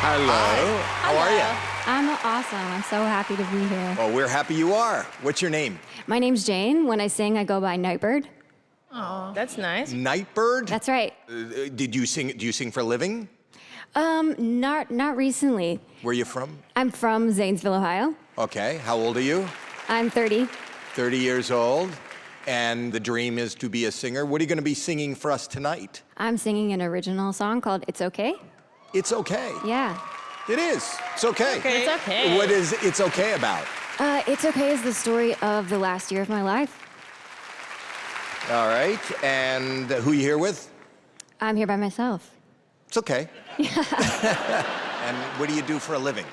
Hello. How are you? I'm awesome. I'm so happy to be here. Well, we're happy you are. What's your name? My name's Jane. When I sing, I go by Nightbirde. Oh, that's nice. Nightbirde? That's right. Did you sing? Do you sing for a living? Not recently. Where are you from? I'm from Zanesville, Ohio. Okay. How old are you? I'm 30. 30 years old. And the dream is to be a singer. What are you going to be singing for us tonight? I'm singing an original song called It's Okay. It's okay. Yeah. It is. It's okay. It's okay. What is It's Okay about? It's Okay is the story of the last year of my life. All right. And who are you here with? I'm here by myself. It's okay. And what do you do for a living?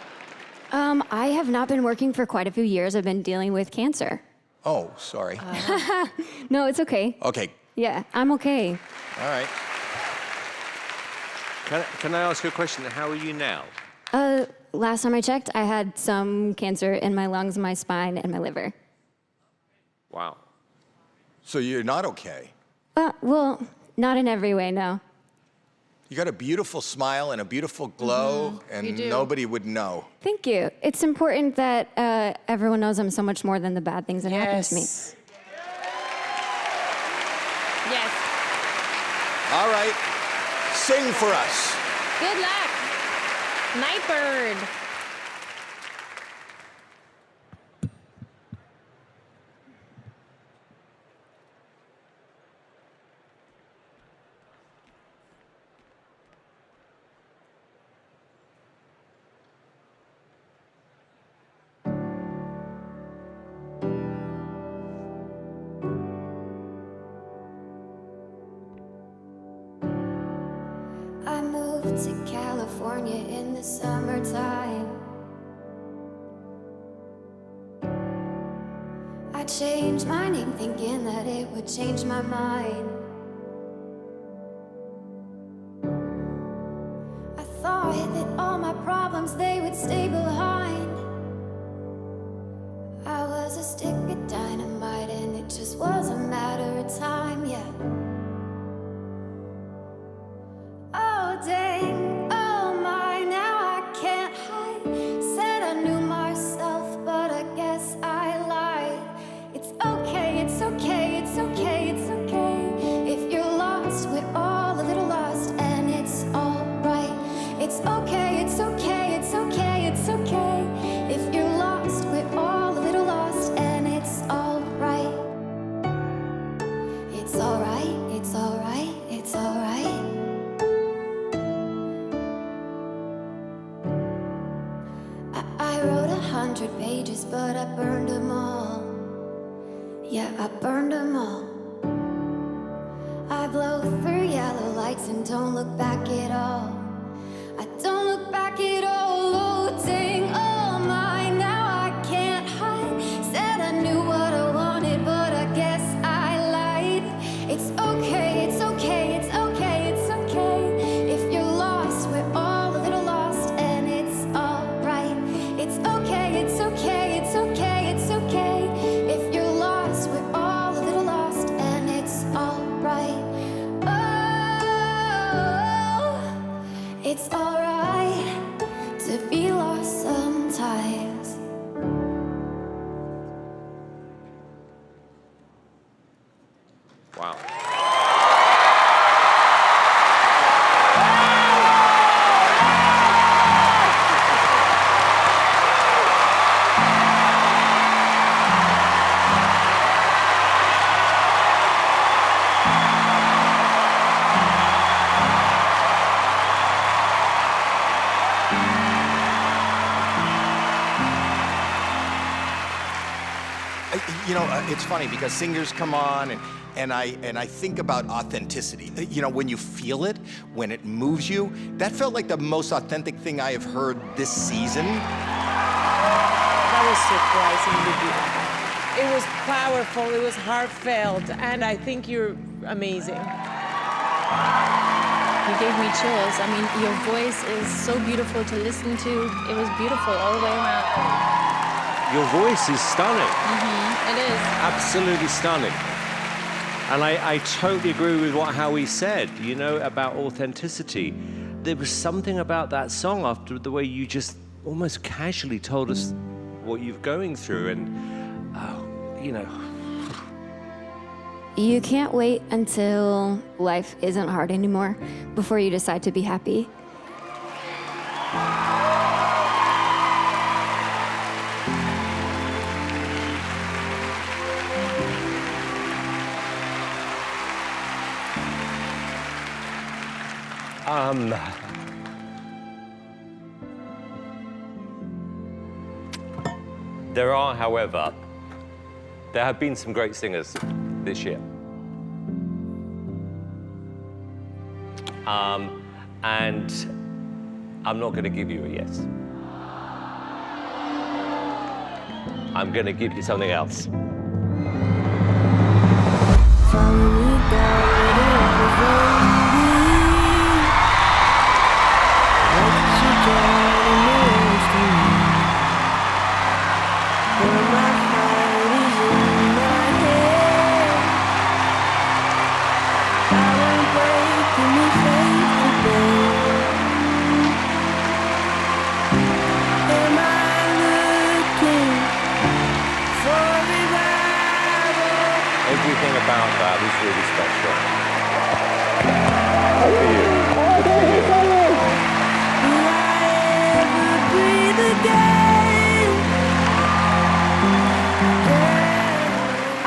I have not been working for quite a few years. I've been dealing with cancer. Oh, sorry. No, it's okay. Okay. Yeah, I'm okay. All right. Can I ask you a question? How are you now? Last time I checked, I had some cancer in my lungs, my spine, and my liver. Wow. So you're not okay. Well, not in every way, no. You got a beautiful smile and a beautiful glow, and nobody would know. Thank you. It's important that everyone knows I'm so much more than the bad things that happen to me. Yes. All right. Sing for us. Good luck. Nightbirde. I moved to California in the summertime. I changed my name thinking that it would change my mind. I thought that all my problems, they would stay behind. I was a stick of dynamite and it just was a matter of time, yeah. Dang, oh my, now I can't hide. Said I knew myself, but I guess I lied. It's okay, it's okay, it's okay, it's okay. If you're lost, we're all a little lost, and it's alright. It's okay, it's okay, it's okay, it's okay. If you're lost, we're all a little lost, and it's alright. It's alright, it's alright, it's alright. I wrote 100 pages, but I burned them all. Yeah, I burned them all. I blow through yellow lights and don't look back at all. I don't look back at all. Oh, dang, oh my, now I can't hide. Said I knew what I wanted, but I guess I lied. It's okay, it's okay, it's okay, it's okay. If you're lost, we're all a little lost, and it's alright. It's okay, it's okay, it's okay, it's okay. If you're lost, we're all a little lost, and it's alright. Oh, it's alright to be lost sometimes. Wow. You know, it's funny because singers come on and I think about authenticity. You know, when you feel it, when it moves you, that felt like the most authentic thing I have heard this season. That was surprisingly beautiful. It was powerful, it was heartfelt, and I think you're amazing. You gave me chills. I mean, your voice is so beautiful to listen to. It was beautiful all the way around. Your voice is stunning. It is. Absolutely stunning. And I totally agree with what Howie said, you know, about authenticity. there was something about that song after the way you just almost casually told us what you're going through, and you know. You can't wait until life isn't hard anymore before you decide to be happy. There are, however, there have been some great singers this year. And I'm not going to give you a yes. I'm going to give you something else. Everything about that was really special. Good for you. Good for you.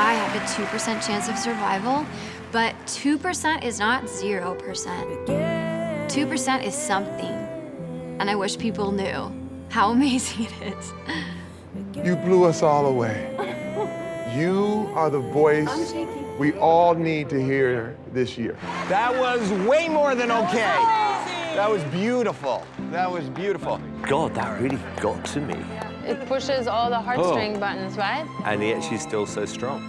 I have a 2% chance of survival, but 2% is not 0%. 2% is something, and I wish people knew how amazing it is. You blew us all away. You are the voice we all need to hear this year. That was way more than okay. That was beautiful. That was beautiful. God, that really got to me. It pushes all the heartstring buttons, right? And yet she's still so strong.